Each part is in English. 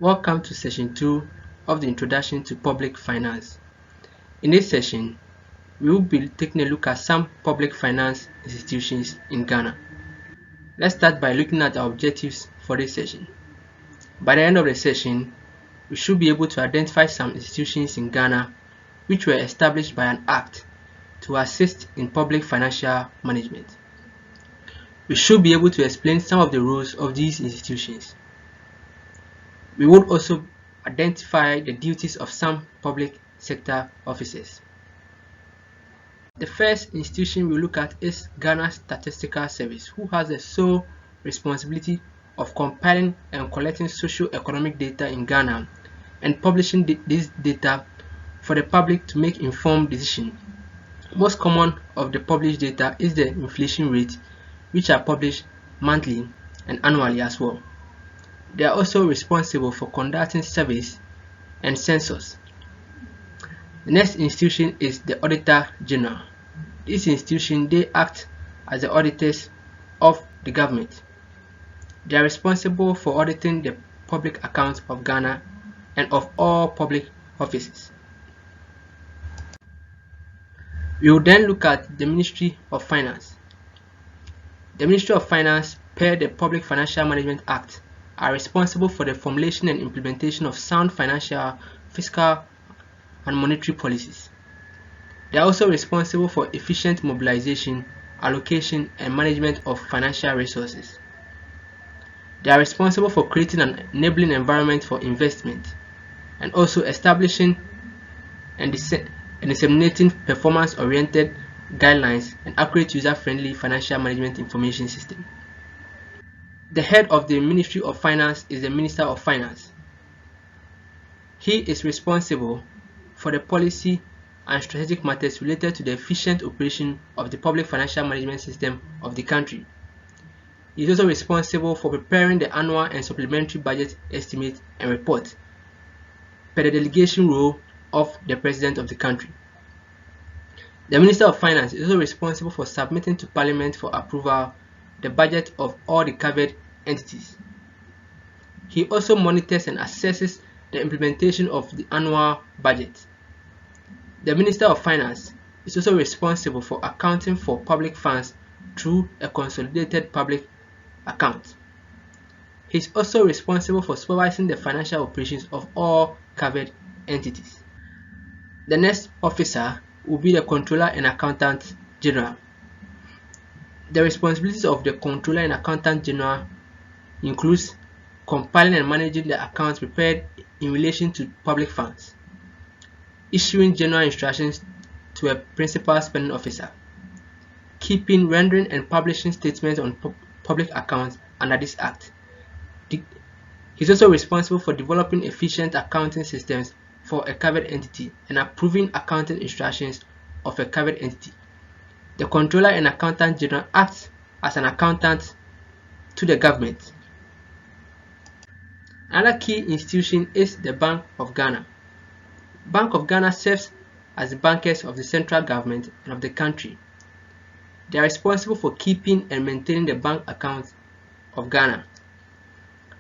Welcome to session 2 of the Introduction to Public Finance. In this session, we will be taking a look at some public finance institutions in Ghana. Let's start by looking at our objectives for this session. By the end of the session, we should be able to identify some institutions in Ghana which were established by an act to assist in public financial management. We should be able to explain some of the roles of these institutions. We would also identify the duties of some public sector officers. The first institution we look at is Ghana Statistical Service, who has the sole responsibility of compiling and collecting socio-economic data in Ghana and publishing this data for the public to make informed decisions. Most common of the published data is the inflation rate, which are published monthly and annually as well. They are also responsible for conducting surveys and census. The next institution is the Auditor General. This institution, they act as the auditors of the government. They are responsible for auditing the public accounts of Ghana and of all public offices. We will then look at the Ministry of Finance. The Ministry of Finance, per the Public Financial Management Act, are responsible for the formulation and implementation of sound financial, fiscal, and monetary policies. They are also responsible for efficient mobilization, allocation, and management of financial resources. They are responsible for creating an enabling environment for investment and also establishing and disseminating performance-oriented guidelines and accurate user-friendly financial management information system. The head of the Ministry of Finance is the Minister of Finance. He is responsible for the policy and strategic matters related to the efficient operation of the public financial management system of the country. He is also responsible for preparing the annual and supplementary budget estimate and report per the delegation role of the President of the country. The Minister of Finance is also responsible for submitting to Parliament for approval the budget of all the covered entities. He also monitors and assesses the implementation of the annual budget. The Minister of Finance is also responsible for accounting for public funds through a consolidated public account. He is also responsible for supervising the financial operations of all covered entities. The next officer will be the Controller and Accountant General. The responsibilities of the Controller and Accountant General includes compiling and managing the accounts prepared in relation to public funds, issuing general instructions to a principal spending officer, keeping, rendering, and publishing statements on public accounts under this act. He is also responsible for developing efficient accounting systems for a covered entity and approving accounting instructions of a covered entity. The Controller and Accountant General acts as an accountant to the government. Another key institution is the Bank of Ghana. Bank of Ghana serves as the bankers of the central government and of the country. They are responsible for keeping and maintaining the bank accounts of Ghana.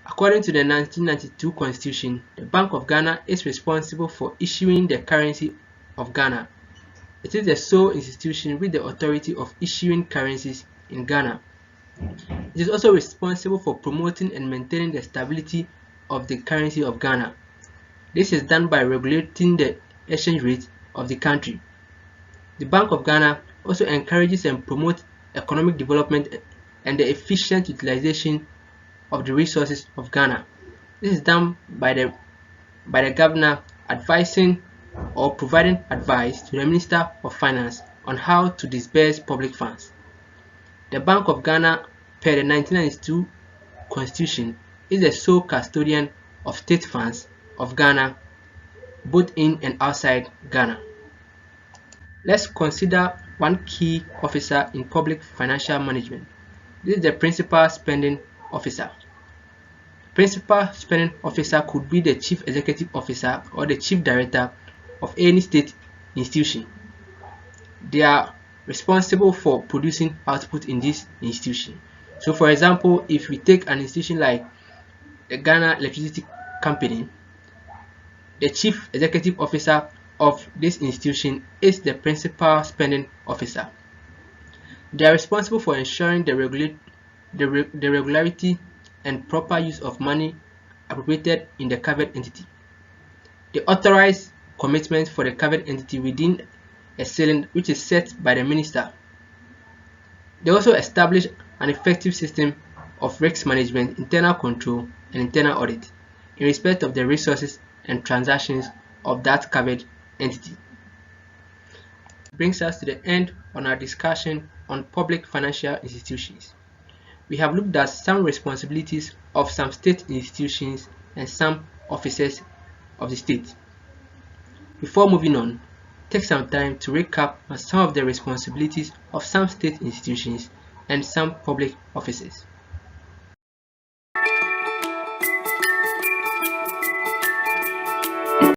According to the 1992 Constitution, the Bank of Ghana is responsible for issuing the currency of Ghana. It is the sole institution with the authority of issuing currencies in Ghana. It is also responsible for promoting and maintaining the stability of the currency of Ghana. This is done by regulating the exchange rate of the country. The Bank of Ghana also encourages and promotes economic development and the efficient utilization of the resources of Ghana. This is done by the governor advising or providing advice to the Minister of Finance on how to disburse public funds. The Bank of Ghana, per the 1992 Constitution, is the sole custodian of state funds of Ghana, both in and outside Ghana. Let's consider one key officer in public financial management. This is the Principal Spending Officer. Principal Spending Officer could be the Chief Executive Officer or the Chief Director of any state institution. They are responsible for producing output in this institution. So for example, if we take an institution like the Ghana Electricity company, the chief executive officer of this institution is the principal spending officer. They are responsible for ensuring the regularity and proper use of money appropriated in the covered entity. They authorize commitments for the covered entity within a ceiling which is set by the minister. They also establish an effective system of risk management, internal control, and internal audit in respect of the resources and transactions of that covered entity. Brings us to the end on our discussion on public financial institutions. We have looked at some responsibilities of some state institutions and some officers of the state. Before moving on, take some time to recap on some of the responsibilities of some state institutions and some public officers.